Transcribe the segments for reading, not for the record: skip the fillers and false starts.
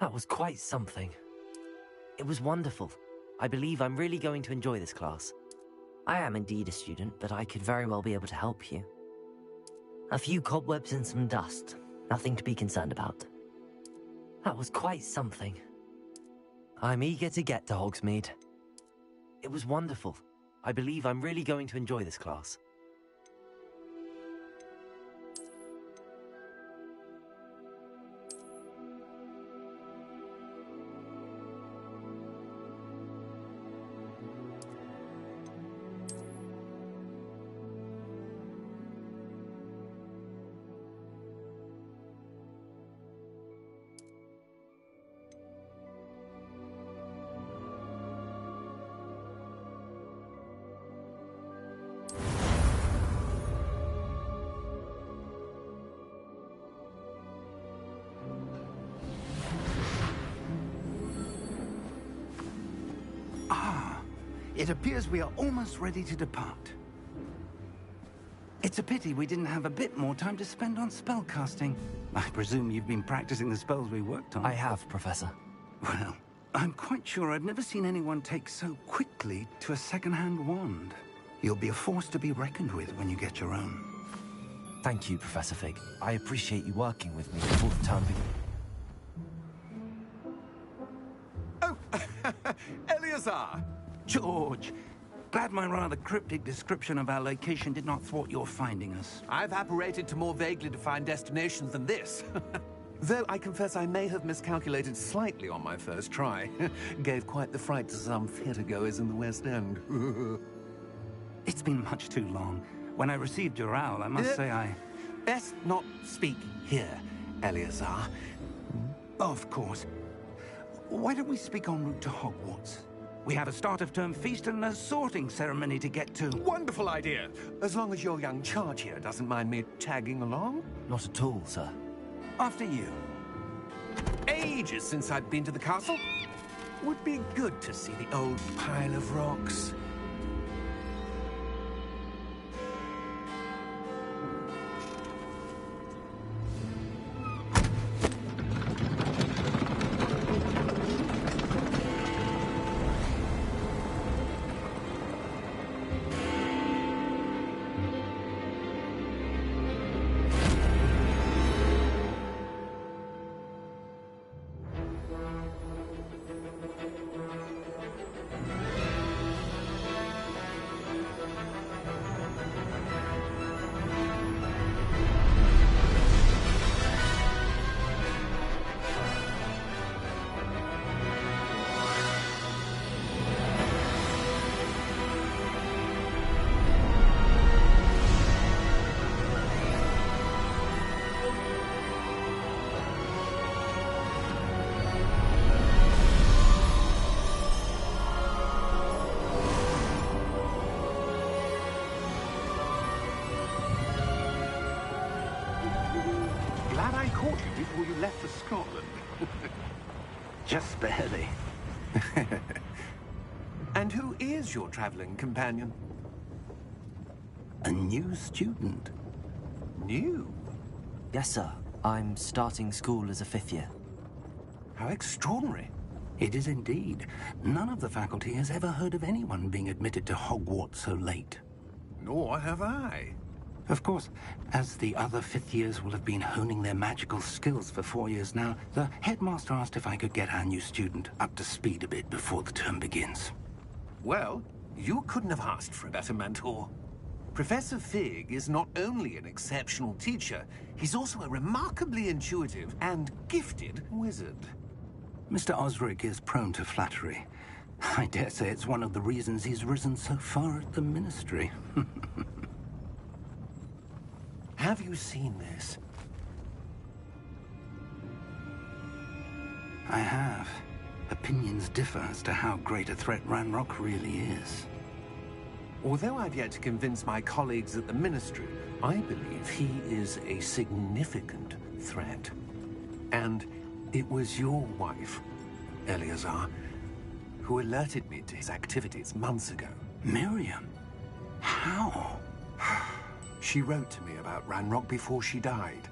That was quite something. It was wonderful. I believe I'm really going to enjoy this class. I am indeed a student, but I could very well be able to help you. A few cobwebs and some dust. Nothing to be concerned about. That was quite something. I'm eager to get to Hogsmeade. It was wonderful. I believe I'm really going to enjoy this class. It appears we are almost ready to depart. It's a pity we didn't have a bit more time to spend on spellcasting. I presume you've been practicing the spells we worked on. I have, Professor. Well, I'm quite sure I've never seen anyone take so quickly to a second-hand wand. You'll be a force to be reckoned with when you get your own. Thank you, Professor Fig. I appreciate you working with me before the term begins. Oh, Eleazar! George, glad my rather cryptic description of our location did not thwart your finding us. I've apparated to more vaguely defined destinations than this. Though I confess I may have miscalculated slightly on my first try. Gave quite the fright to some theatre-goers in the West End. It's been much too long. When I received your owl, I must say I... Best not speak here, Eleazar. Of course. Why don't we speak en route to Hogwarts? We have a start-of-term feast and a sorting ceremony to get to. Wonderful idea! As long as your young charge here doesn't mind me tagging along. Not at all, sir. After you. Ages since I'd been to the castle. Would be good to see the old pile of rocks. Before you left for Scotland. Just barely. And who is your traveling companion? A new student. New? Yes, sir. I'm starting school as a 5th year. How extraordinary. It is indeed. None of the faculty has ever heard of anyone being admitted to Hogwarts so late. Nor have I. Of course, as the other 5th years will have been honing their magical skills for 4 years now, the headmaster asked if I could get our new student up to speed a bit before the term begins. Well, you couldn't have asked for a better mentor. Professor Fig is not only an exceptional teacher, he's also a remarkably intuitive and gifted wizard. Mr. Osric is prone to flattery. I dare say it's one of the reasons he's risen so far at the Ministry. Have you seen this? I have. Opinions differ as to how great a threat Ranrock really is. Although I've yet to convince my colleagues at the Ministry, I believe he is a significant threat. And it was your wife, Eleazar, who alerted me to his activities months ago. Miriam? How? She wrote to me about Ranrock before she died,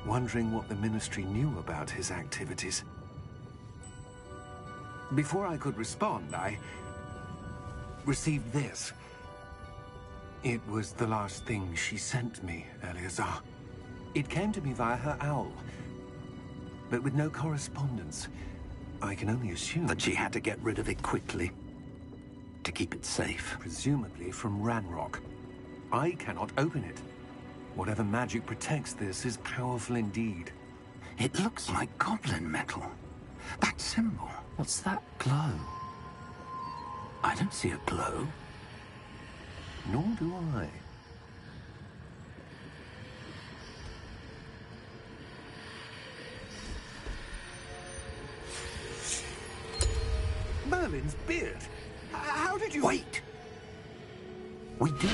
wondering what the Ministry knew about his activities. Before I could respond, I received this. It was the last thing she sent me, Eleazar. It came to me via her owl, but with no correspondence. I can only assume that she had to get rid of it quickly to keep it safe. Presumably from Ranrock. I cannot open it. Whatever magic protects this is powerful indeed. It looks like goblin metal. That symbol. What's that glow? I don't see a glow. Nor do I. Merlin's beard. How did you... Wait! We did.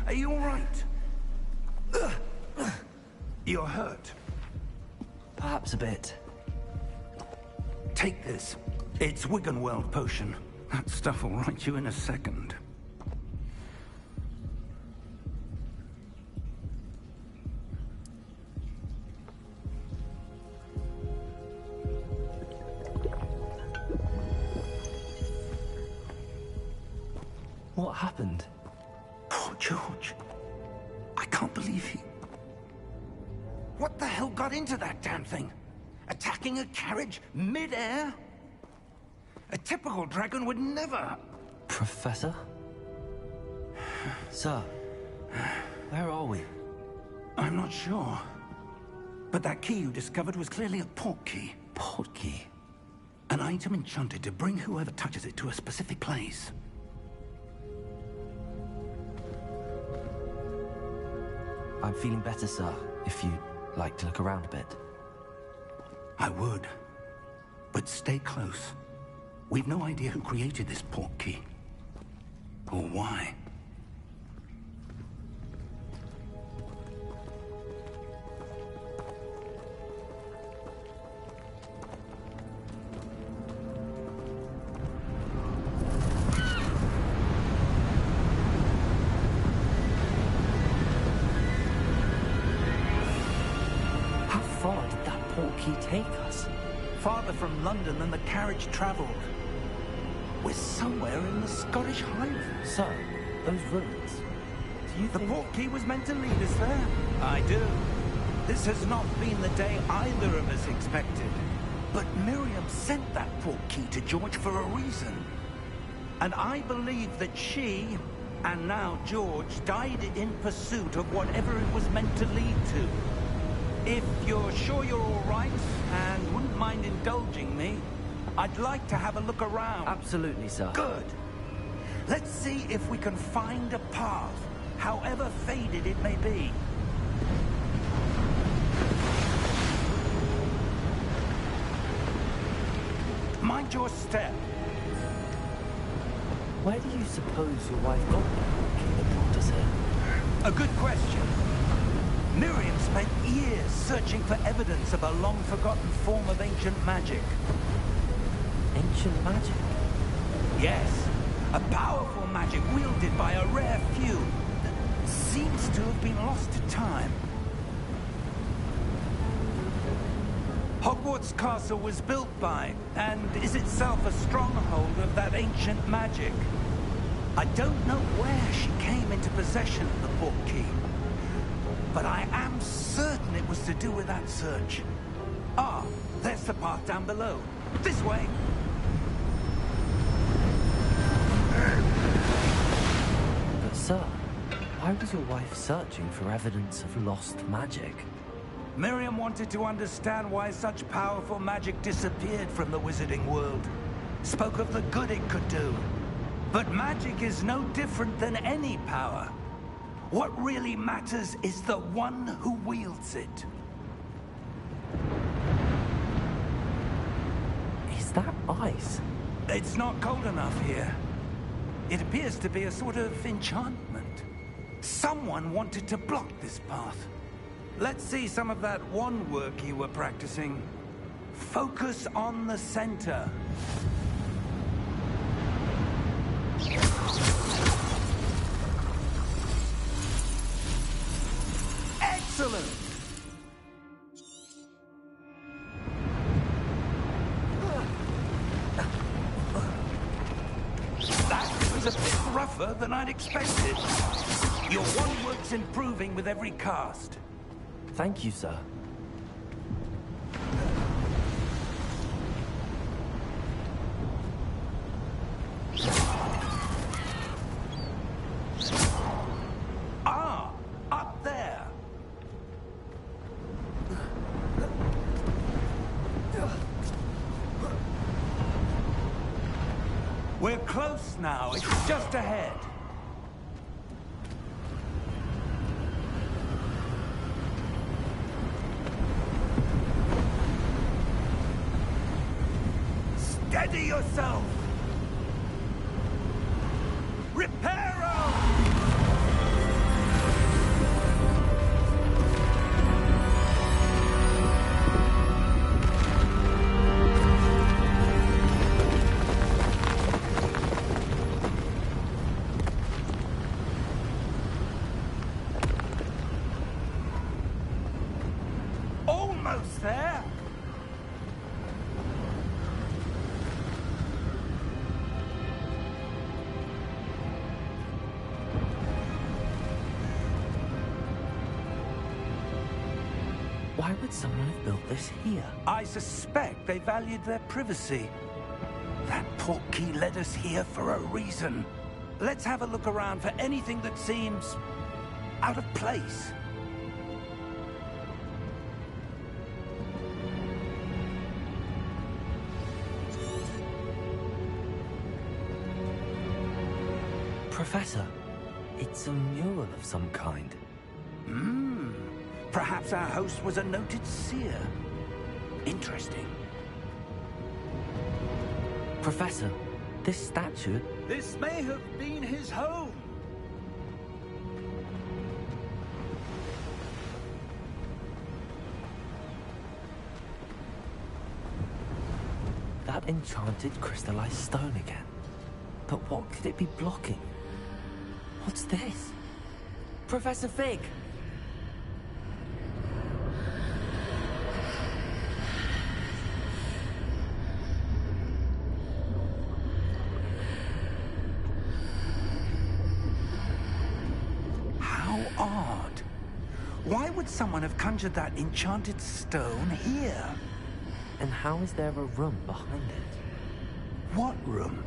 Are you all right? You're hurt. Perhaps a bit. Take this. It's Wiggenweld potion. That stuff will right you in a second. What happened? Poor George. I can't believe he... What the hell got into that damn thing? Attacking a carriage mid-air? A typical dragon would never... Professor? Sir, where are we? I'm not sure. But that key you discovered was clearly a port key. Port key? An item enchanted to bring whoever touches it to a specific place. I'm feeling better, sir, if you'd like to look around a bit. I would. But stay close. We've no idea who created this port key. Or why. How far did that port key take us? Farther from London than the carriage travelled. We're somewhere in the Scottish Highlands. Sir, those ruins. Do you The think... port key was meant to lead us there. I do. This has not been the day either of us expected. But Miriam sent that port key to George for a reason. And I believe that she, and now George, died in pursuit of whatever it was meant to lead to. If you're sure you're all right, and wouldn't mind indulging me, I'd like to have a look around. Absolutely, sir. Good. Let's see if we can find a path, however faded it may be. Mind your step. Where do you suppose your wife got the port key that brought us here? A good question. Miriam spent years searching for evidence of a long-forgotten form of ancient magic. Ancient magic? Yes, a powerful magic wielded by a rare few that seems to have been lost to time. Hogwarts Castle was built by, and is itself a stronghold of that ancient magic. I don't know where she came into possession of the port key, but I am certain it was to do with that search. Ah, there's the path down below. This way. Why was your wife searching for evidence of lost magic? Miriam wanted to understand why such powerful magic disappeared from the wizarding world. Spoke of the good it could do. But magic is no different than any power. What really matters is the one who wields it. Is that ice? It's not cold enough here. It appears to be a sort of enchantment. Someone wanted to block this path. Let's see some of that wand work you were practicing. Focus on the center. Excellent! That was a bit rougher than I'd expected. Your wand work's improving with every cast. Thank you, sir. Ah, up there. We're close now. It's just ahead. Steady yourself! Reparo! Almost there! Why would someone have built this here? I suspect they valued their privacy. That portkey led us here for a reason. Let's have a look around for anything that seems out of place. Professor, it's a mural of some kind. Perhaps our host was a noted seer. Interesting. Professor, this statue... This may have been his home. That enchanted crystallized stone again. But what could it be blocking? What's this? Professor Fig! How odd. Why would someone have conjured that enchanted stone here? And how is there a room behind it? What room?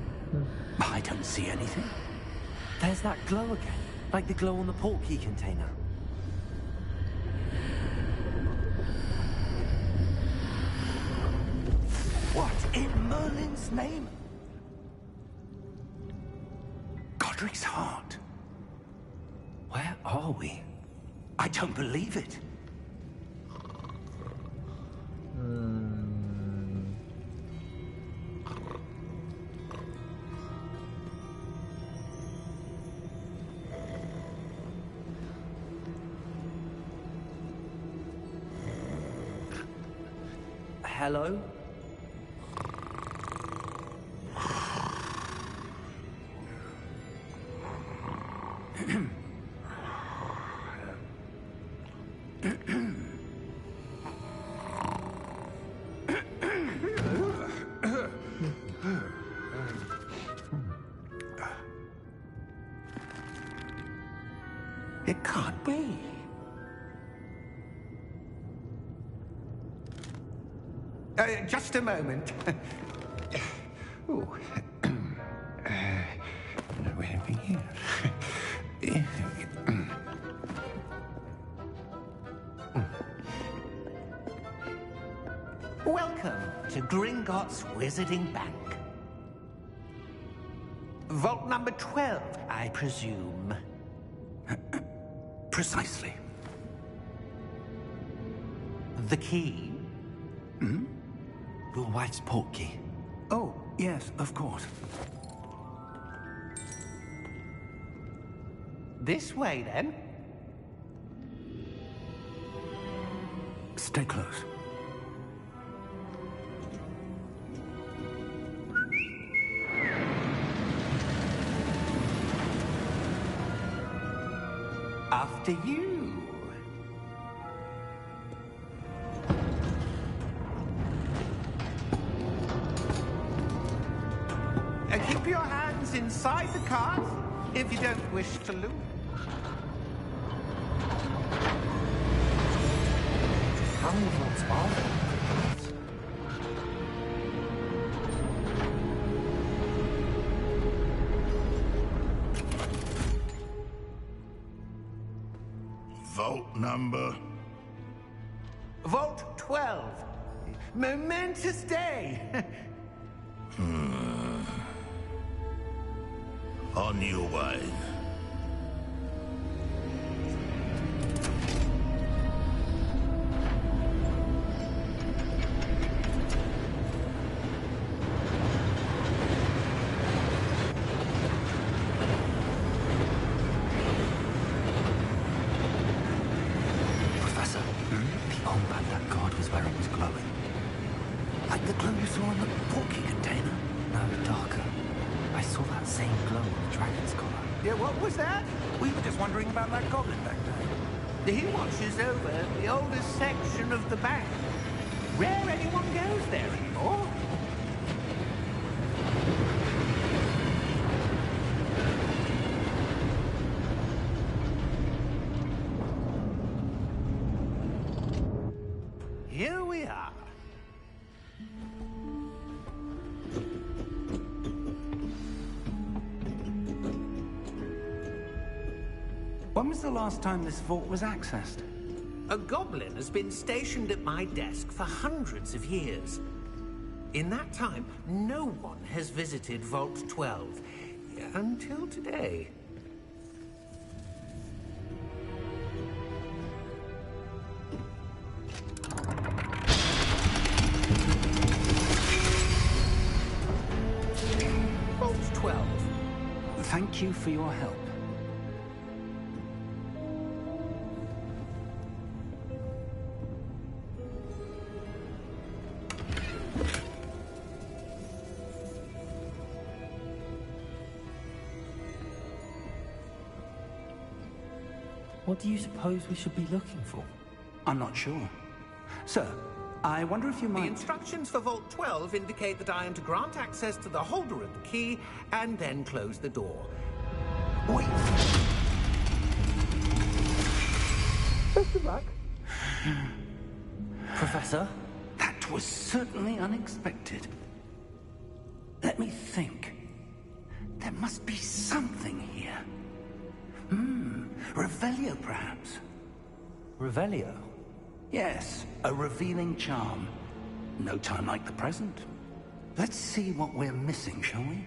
I don't see anything. There's that glow again, like the glow on the portkey container. What in Merlin's name? Godric's heart. Where are we? I don't believe it. Hello? It can't be. Just a moment. Oh. Where are we here? to Gringotts Wizarding Bank. Vault number 12, I presume. Precisely. The key? Hmm? Your wife's portkey. Oh, yes, of course. This way, then. Stay close. After you. Keep your hands inside the cart if you don't wish to loot. How many vaults are there? Vault number? Vault 12. Momentous day. On your way. Professor, the armband that guard was wearing was glowing. Like the glow you saw in the portkey container? No, darker. I saw that same glow on the dragon's collar. Yeah, what was that? We were just wondering about that goblin back there. He watches over the oldest section of the bank. Rare anyone goes there anymore. Here we are. When was the last time this vault was accessed? A goblin has been stationed at my desk for hundreds of years. In that time, no one has visited Vault 12 until today. Vault 12. Thank you for your help. What do you suppose we should be looking for? I'm not sure. Sir, I wonder if you The might... instructions for Vault 12 indicate that I am to grant access to the holder of the key and then close the door. Wait! Best of luck. Professor? That was certainly unexpected. Let me think. There must be something here. Revelio, perhaps? Revelio? Yes, a revealing charm. No time like the present. Let's see what we're missing, shall we?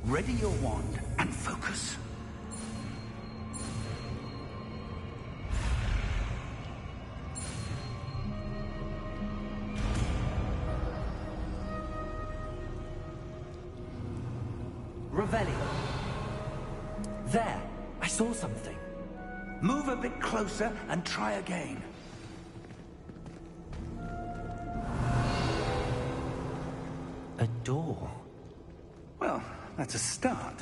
Ready your wand and focus. Revelio. There, I saw something. Move a bit closer and try again. A door. Well, that's a start.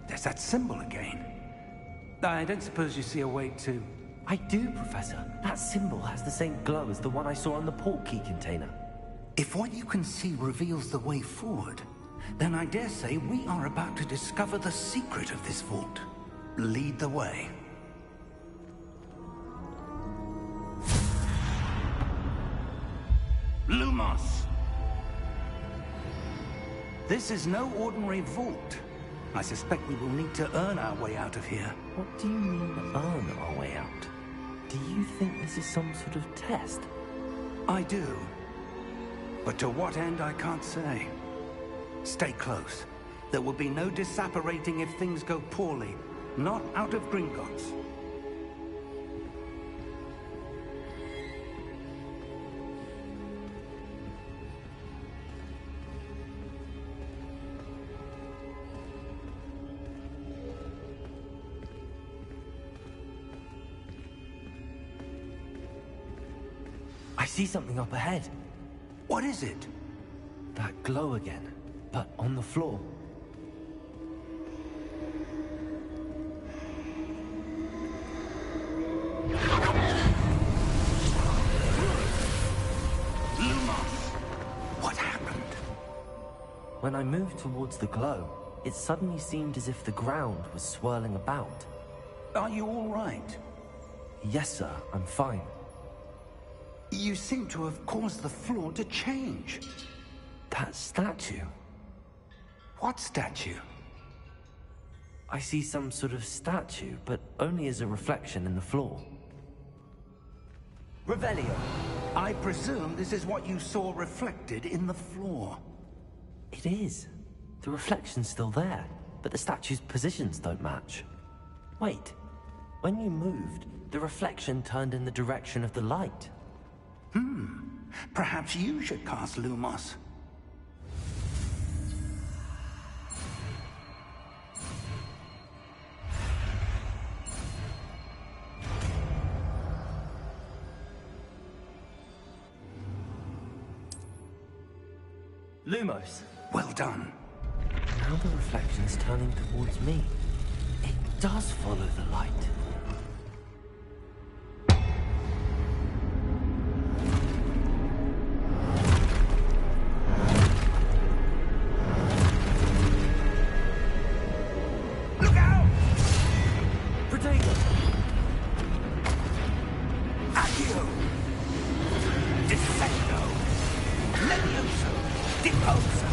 There's that symbol again. I don't suppose you see a way to... I do, Professor. That symbol has the same glow as the one I saw on the portkey container. If what you can see reveals the way forward, then I dare say we are about to discover the secret of this vault. Lead the way. Lumos! This is no ordinary vault. I suspect we will need to earn our way out of here. What do you mean, earn our way out? Do you think this is some sort of test? I do. But to what end, I can't say. Stay close. There will be no disapparating if things go poorly. Not out of Gringotts. I see something up ahead. What is it? That glow again, but on the floor. What happened? When I moved towards the glow, it suddenly seemed as if the ground was swirling about. Are you all right? Yes, sir, I'm fine. You seem to have caused the floor to change. That statue. What statue? I see some sort of statue, but only as a reflection in the floor. Revelio, I presume this is what you saw reflected in the floor. It is. The reflection's still there, but the statue's positions don't match. Wait, when you moved, the reflection turned in the direction of the light. Perhaps you should cast Lumos. Lumos. Well done. Now the reflection's turning towards me. It does follow the light. Look out! Potato! Accio! Defendo! Levioso! Deposa!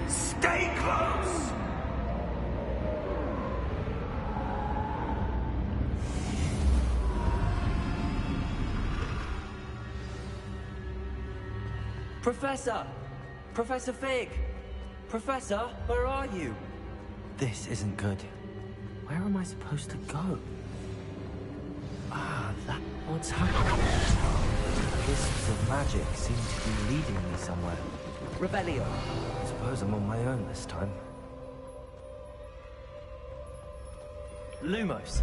Stay close! Professor! Professor Fig! Professor, where are you? This isn't good. Where am I supposed to go? Ah, that's what's happening. Wisps of magic seem to be leading me somewhere. Revelio! I suppose I'm on my own this time. Lumos!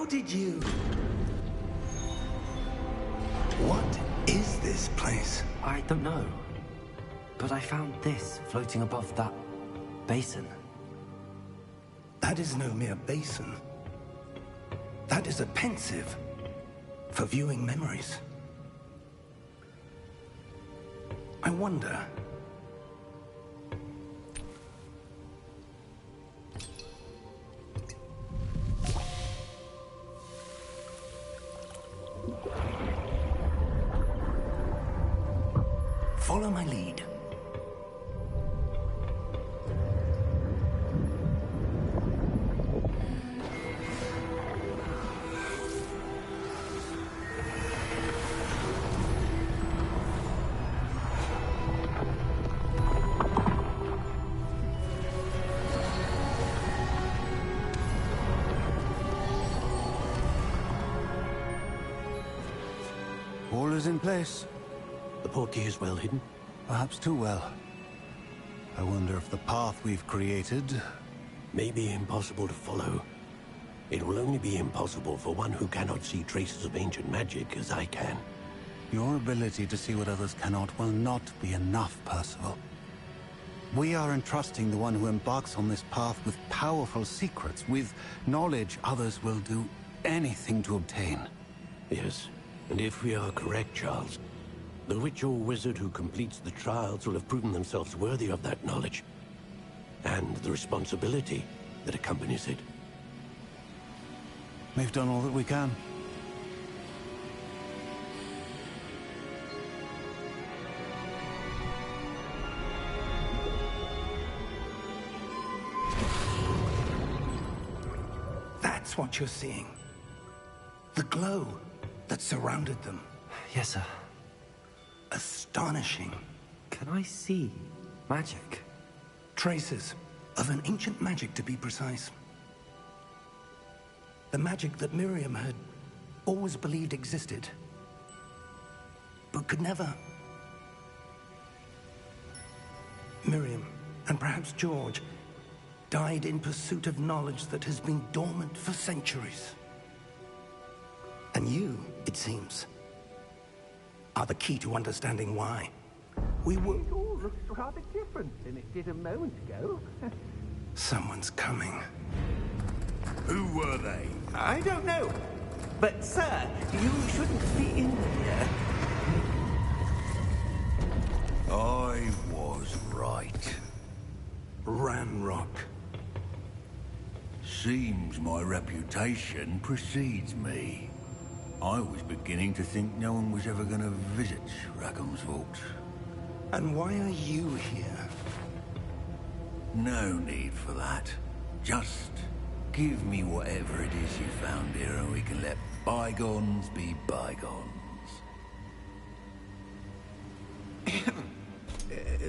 did you... What is this place? I don't know. But I found this floating above that basin. That is no mere basin. That is a pensive for viewing memories. I wonder... Follow my lead. All is in place. The portkey is well hidden. Perhaps too well. I wonder if the path we've created... May be impossible to follow. It will only be impossible for one who cannot see traces of ancient magic as I can. Your ability to see what others cannot will not be enough, Percival. We are entrusting the one who embarks on this path with powerful secrets, with knowledge others will do anything to obtain. Yes, and if we are correct, Charles, the witch or wizard who completes the trials will have proven themselves worthy of that knowledge, and the responsibility that accompanies it. We've done all that we can. That's what you're seeing. The glow that surrounded them. Yes, sir. Astonishing. Can I see magic? Traces of an ancient magic, to be precise. The magic that Miriam had always believed existed, but could never. Miriam, and perhaps George, died in pursuit of knowledge that has been dormant for centuries. And you, it seems, are the key to understanding why. We were... It all looks rather different than it did a moment ago. Someone's coming. Who were they? I don't know. But, sir, you shouldn't be in here. I was right. Ranrock. Seems my reputation precedes me. I was beginning to think no one was ever going to visit Rackham's vault. And why are you here? No need for that. Just give me whatever it is you found here and we can let bygones be bygones.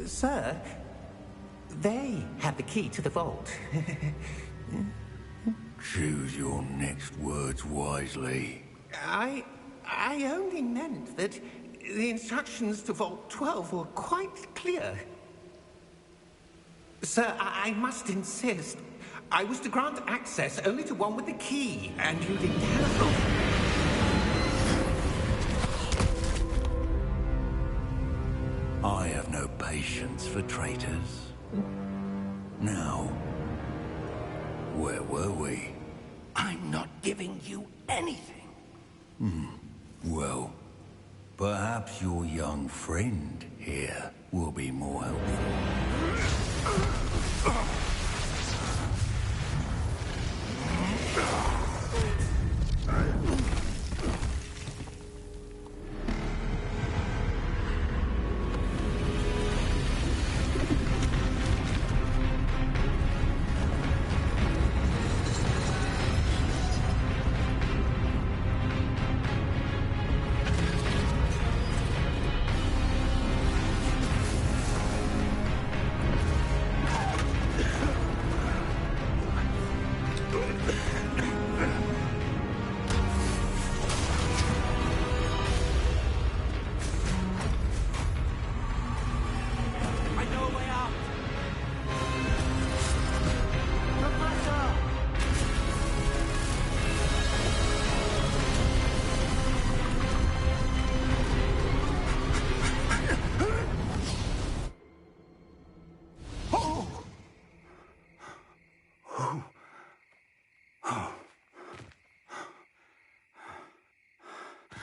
Sir, they have the key to the vault. Choose your next words wisely. I only meant that the instructions to Vault 12 were quite clear. Sir, I must insist. I was to grant access only to one with the key, and you didn't have it. I have no patience for traitors. Now, where were we? I'm not giving you anything. Well, perhaps your young friend here will be more helpful.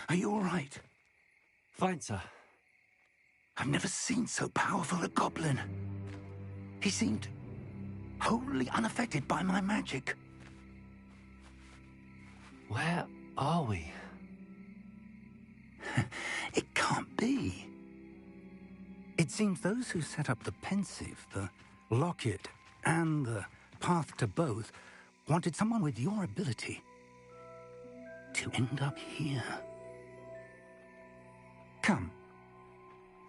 Are you all right? Fine, sir. I've never seen so powerful a goblin. He seemed wholly unaffected by my magic. Where are we? It can't be. It seems those who set up the pensive, the locket, and the path to both wanted someone with your ability to end up here. Come.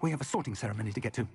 We have a sorting ceremony to get to.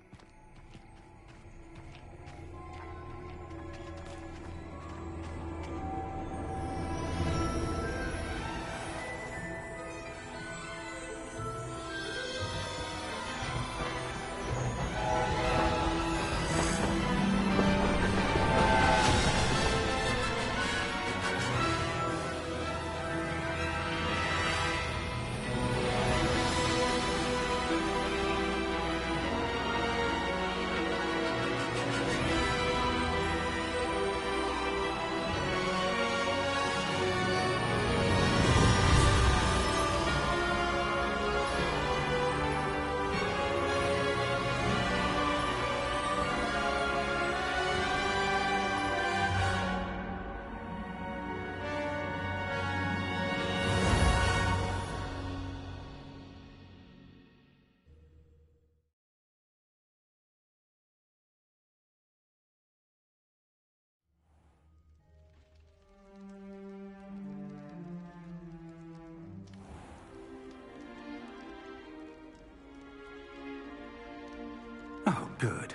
Oh, good.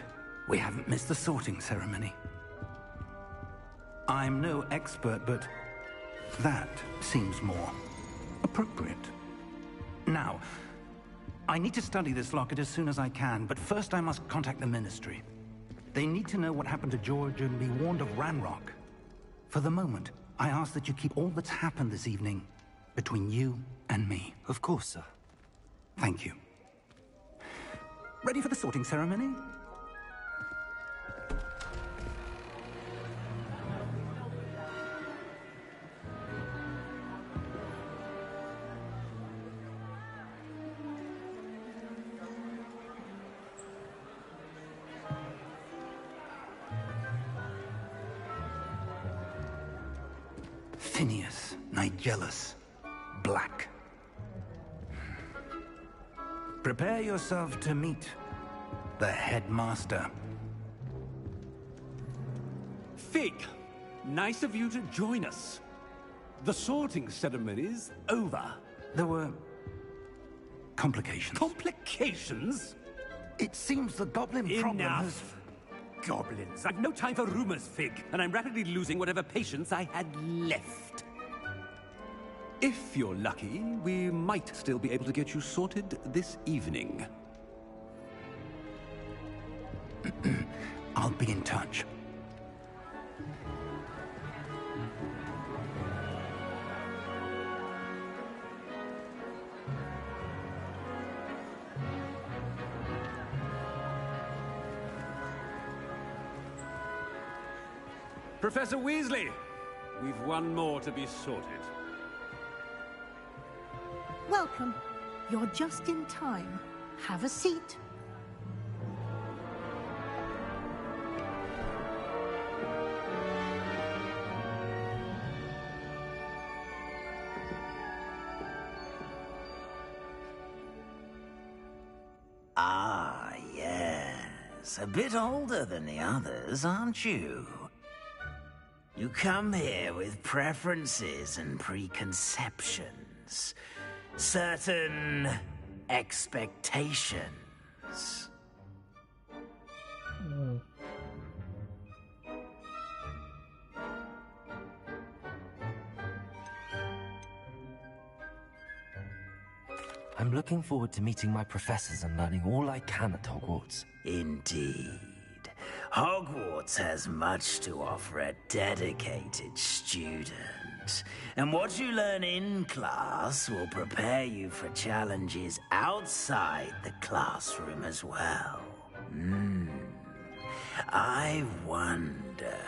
We haven't missed the sorting ceremony. I'm no expert, but that seems more appropriate. Now, I need to study this locket as soon as I can, but first I must contact the Ministry. They need to know what happened to George and be warned of Ranrock. For the moment, I ask that you keep all that's happened this evening between you and me. Of course, sir. Thank you. Ready for the sorting ceremony? Phineas, Nigellus, Black. Prepare yourself to meet the headmaster. Fig, nice of you to join us. The sorting ceremony's over. There were complications. Complications? It seems the goblin problem has... Enough! Goblins. I've no time for rumors, Fig, and I'm rapidly losing whatever patience I had left. If you're lucky, we might still be able to get you sorted this evening. I'll be in touch. Professor Weasley, we've one more to be sorted. Welcome. You're just in time. Have a seat. Ah, yes. A bit older than the others, aren't you? You come here with preferences and preconceptions. Certain expectations. I'm looking forward to meeting my professors and learning all I can at Hogwarts. Indeed. Hogwarts has much to offer a dedicated student. And what you learn in class will prepare you for challenges outside the classroom as well. I wonder...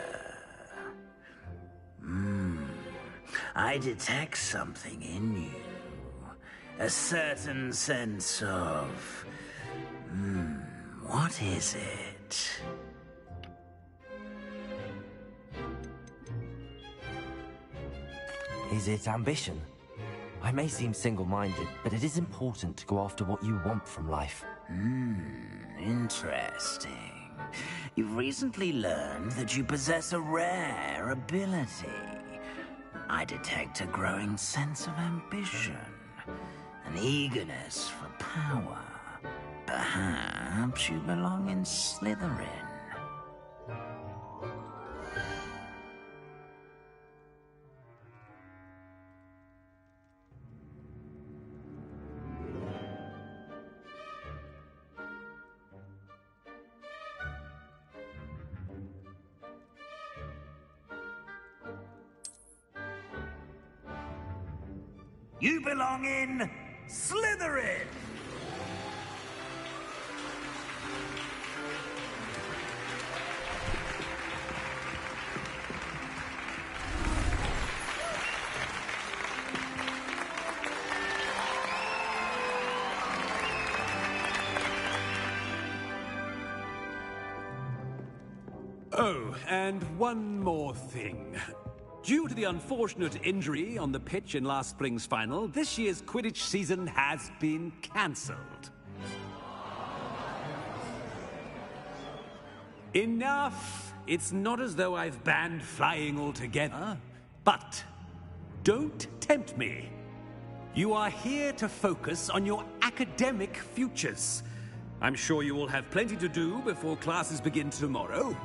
I detect something in you. A certain sense of... what is it? Is it ambition? I may seem single-minded, but it is important to go after what you want from life. Interesting. You've recently learned that you possess a rare ability. I detect a growing sense of ambition, an eagerness for power. Perhaps you belong in Slytherin. You belong in Slytherin! Oh, and one more thing. Due to the unfortunate injury on the pitch in last spring's final, this year's Quidditch season has been cancelled. Enough! It's not as though I've banned flying altogether. But don't tempt me. You are here to focus on your academic futures. I'm sure you will have plenty to do before classes begin tomorrow.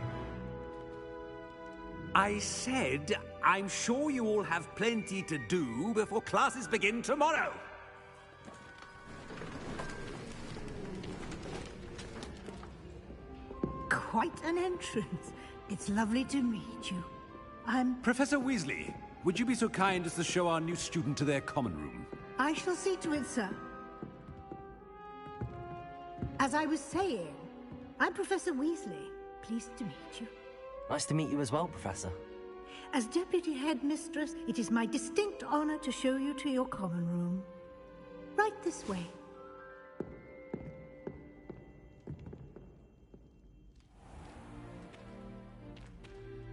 I said, I'm sure you all have plenty to do before classes begin tomorrow. Quite an entrance. It's lovely to meet you. Professor Weasley, would you be so kind as to show our new student to their common room? I shall see to it, sir. As I was saying, I'm Professor Weasley. Pleased to meet you. Nice to meet you as well, Professor. As Deputy Headmistress, it is my distinct honor to show you to your common room. Right this way.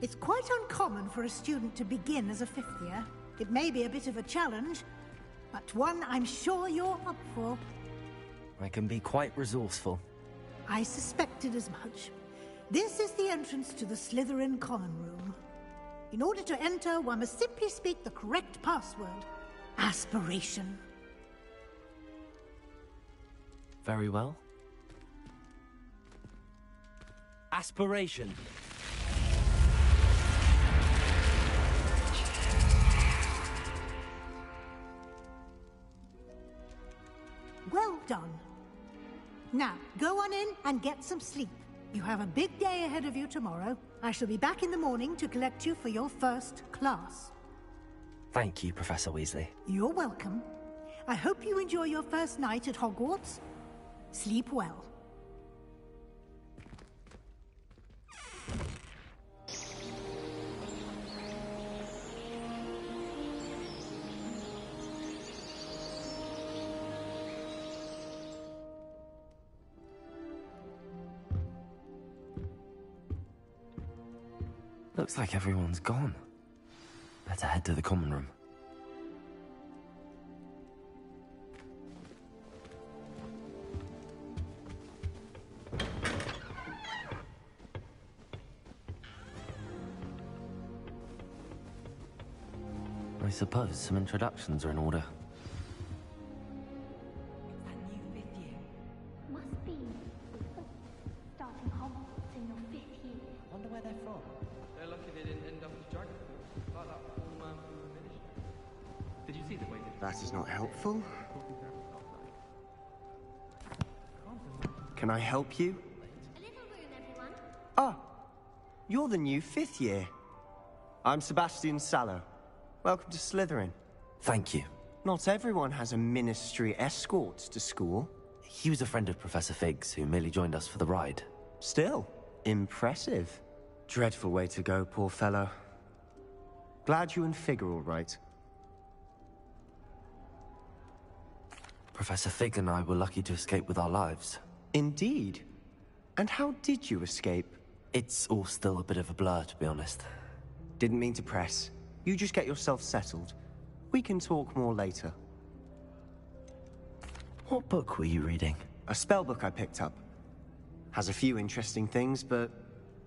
It's quite uncommon for a student to begin as a fifth year. It may be a bit of a challenge, but one I'm sure you're up for. I can be quite resourceful. I suspected as much. This is the entrance to the Slytherin common room. In order to enter, one must simply speak the correct password. Aspiration. Very well. Aspiration. Well done. Now, go on in and get some sleep. You have a big day ahead of you tomorrow. I shall be back in the morning to collect you for your first class. Thank you, Professor Weasley. You're welcome. I hope you enjoy your first night at Hogwarts. Sleep well. Looks like everyone's gone. Better head to the common room. I suppose some introductions are in order. Must be starting Hogwarts in your 5th year. Wonder where they're from. They're lucky they didn't end up as dragon fruit, like that poor man from the ministry. Did you see the way they... That is not helpful. Can I help you? A little room, everyone. Ah, you're the new 5th year. I'm Sebastian Sallow. Welcome to Slytherin. Thank you. Not everyone has a ministry escort to school. He was a friend of Professor Fig's who merely joined us for the ride. Still, impressive. Dreadful way to go, poor fellow. Glad you and Fig are all right. Professor Fig and I were lucky to escape with our lives. Indeed. And how did you escape? It's all still a bit of a blur, to be honest. Didn't mean to press. You just get yourself settled. We can talk more later. What book were you reading? A spell book I picked up. Has a few interesting things, but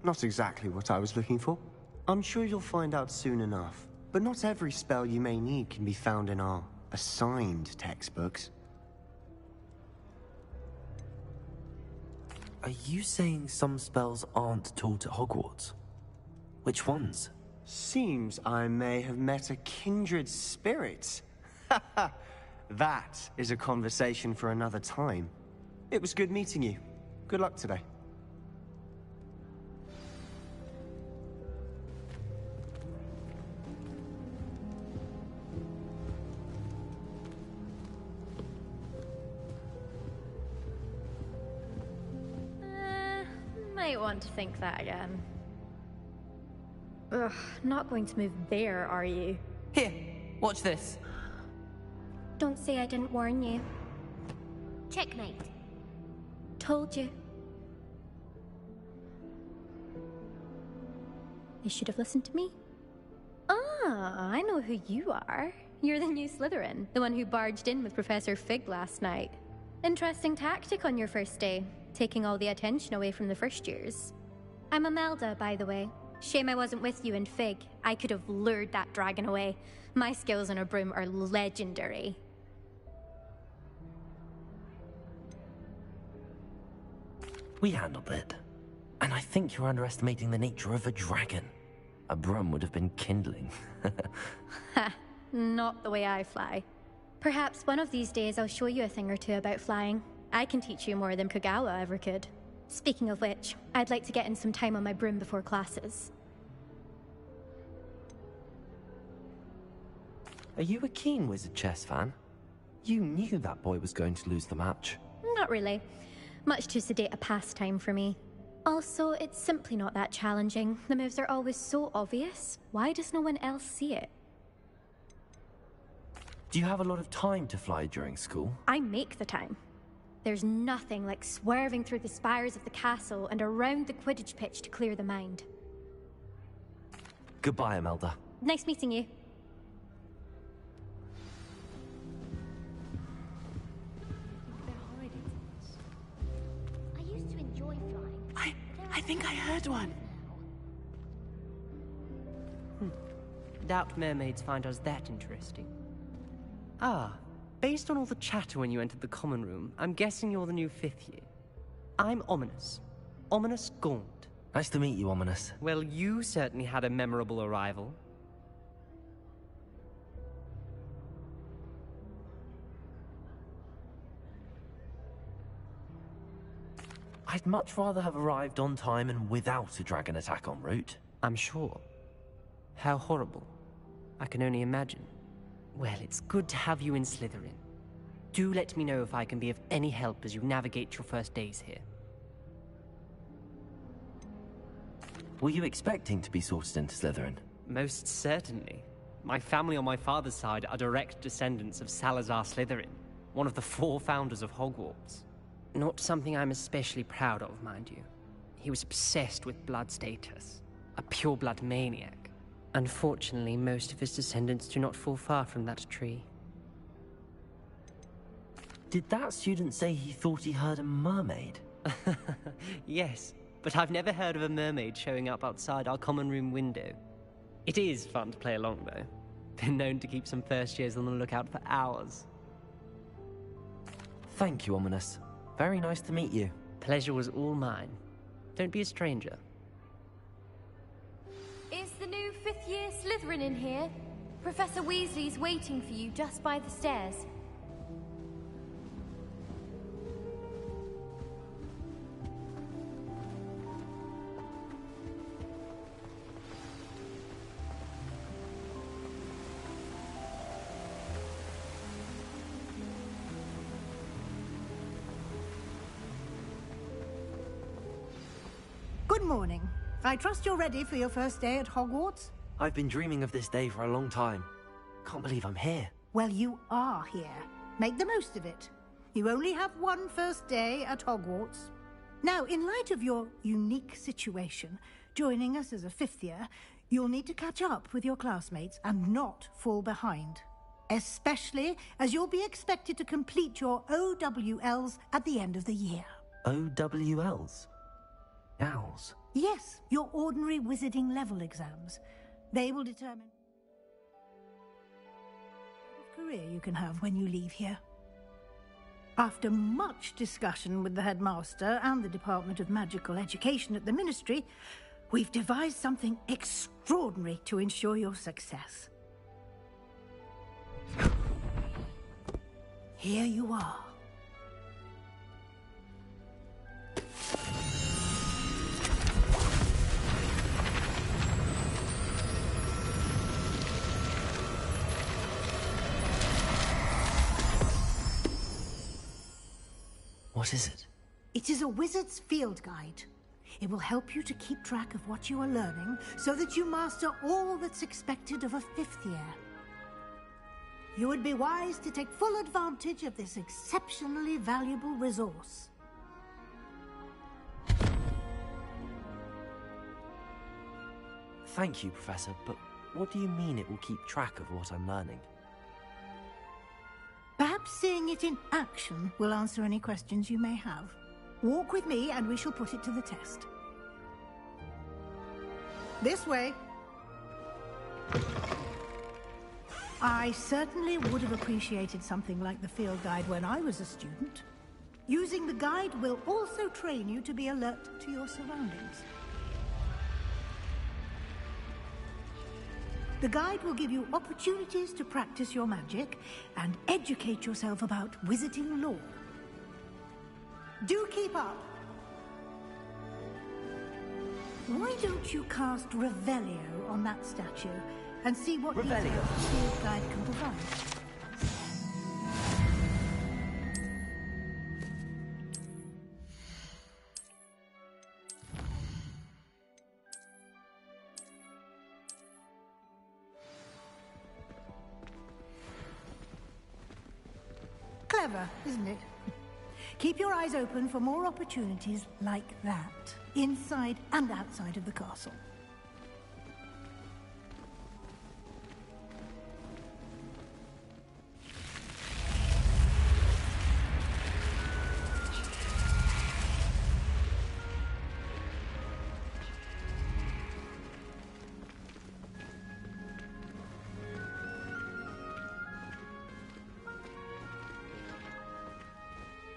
not exactly what I was looking for. I'm sure you'll find out soon enough. But not every spell you may need can be found in our assigned textbooks. Are you saying some spells aren't taught at Hogwarts? Which ones? Seems I may have met a kindred spirit. That is a conversation for another time. It was good meeting you. Good luck today. Might want to think that again. Ugh, not going to move there, are you? Here, watch this. Don't say I didn't warn you. Checkmate. Told you. You should have listened to me. Ah, I know who you are. You're the new Slytherin, the one who barged in with Professor Fig last night. Interesting tactic on your first day, taking all the attention away from the first years. I'm Imelda, by the way. Shame I wasn't with you in Fig. I could have lured that dragon away. My skills on a broom are legendary. We handled it. And I think you're underestimating the nature of a dragon. A broom would have been kindling. Ha, not the way I fly. Perhaps one of these days I'll show you a thing or two about flying. I can teach you more than Kogawa ever could. Speaking of which, I'd like to get in some time on my broom before classes. Are you a keen Wizard Chess fan? You knew that boy was going to lose the match. Not really. Much too sedate a pastime for me. Also, it's simply not that challenging. The moves are always so obvious. Why does no one else see it? Do you have a lot of time to fly during school? I make the time. There's nothing like swerving through the spires of the castle and around the Quidditch pitch to clear the mind. Goodbye, Imelda. Nice meeting you. I used to enjoy flying. I think I heard one. Doubt mermaids find us that interesting. Ah, based on all the chatter when you entered the common room, I'm guessing you're the new 5th year. I'm Ominous. Ominous Gaunt. Nice to meet you, Ominous. Well, you certainly had a memorable arrival. I'd much rather have arrived on time and without a dragon attack en route. I'm sure. How horrible. I can only imagine. Well, it's good to have you in Slytherin. Do let me know if I can be of any help as you navigate your first days here. Were you expecting to be sorted into Slytherin? Most certainly. My family on my father's side are direct descendants of Salazar Slytherin, one of the 4 founders of Hogwarts. Not something I'm especially proud of, mind you. He was obsessed with blood status, a pure-blood maniac. Unfortunately, most of his descendants do not fall far from that tree. Did that student say he thought he heard a mermaid? Yes, but I've never heard of a mermaid showing up outside our common room window. It is fun to play along, though. Been known to keep some first years on the lookout for hours. Thank you, Ominous. Very nice to meet you. Pleasure was all mine. Don't be a stranger. Is the new 5th year Slytherin in here? Professor Weasley's waiting for you just by the stairs. Good morning. I trust you're ready for your first day at Hogwarts? I've been dreaming of this day for a long time. Can't believe I'm here. Well, you are here. Make the most of it. You only have one first day at Hogwarts. Now, in light of your unique situation, joining us as a fifth year, you'll need to catch up with your classmates and not fall behind. Especially as you'll be expected to complete your OWLs at the end of the year. OWLs? Owls? Yes, your ordinary wizarding level exams. They will determine what career you can have when you leave here. After much discussion with the headmaster and the Department of Magical Education at the Ministry, we've devised something extraordinary to ensure your success. Here you are. What is it? It is a wizard's field guide. It will help you to keep track of what you are learning so that you master all that's expected of a fifth year. You would be wise to take full advantage of this exceptionally valuable resource. Thank you, Professor, but what do you mean it will keep track of what I'm learning? Perhaps seeing it in action will answer any questions you may have. Walk with me and we shall put it to the test. This way. I certainly would have appreciated something like the field guide when I was a student. Using the guide will also train you to be alert to your surroundings. The guide will give you opportunities to practice your magic and educate yourself about wizarding lore. Do keep up! Why don't you cast Revelio on that statue and see what details the field guide can provide? Clever, isn't it? Keep your eyes open for more opportunities like that, inside and outside of the castle.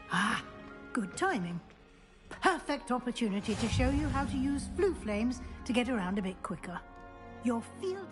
Ah, good timing. Perfect opportunity to show you how to use flue flames to get around a bit quicker. Your field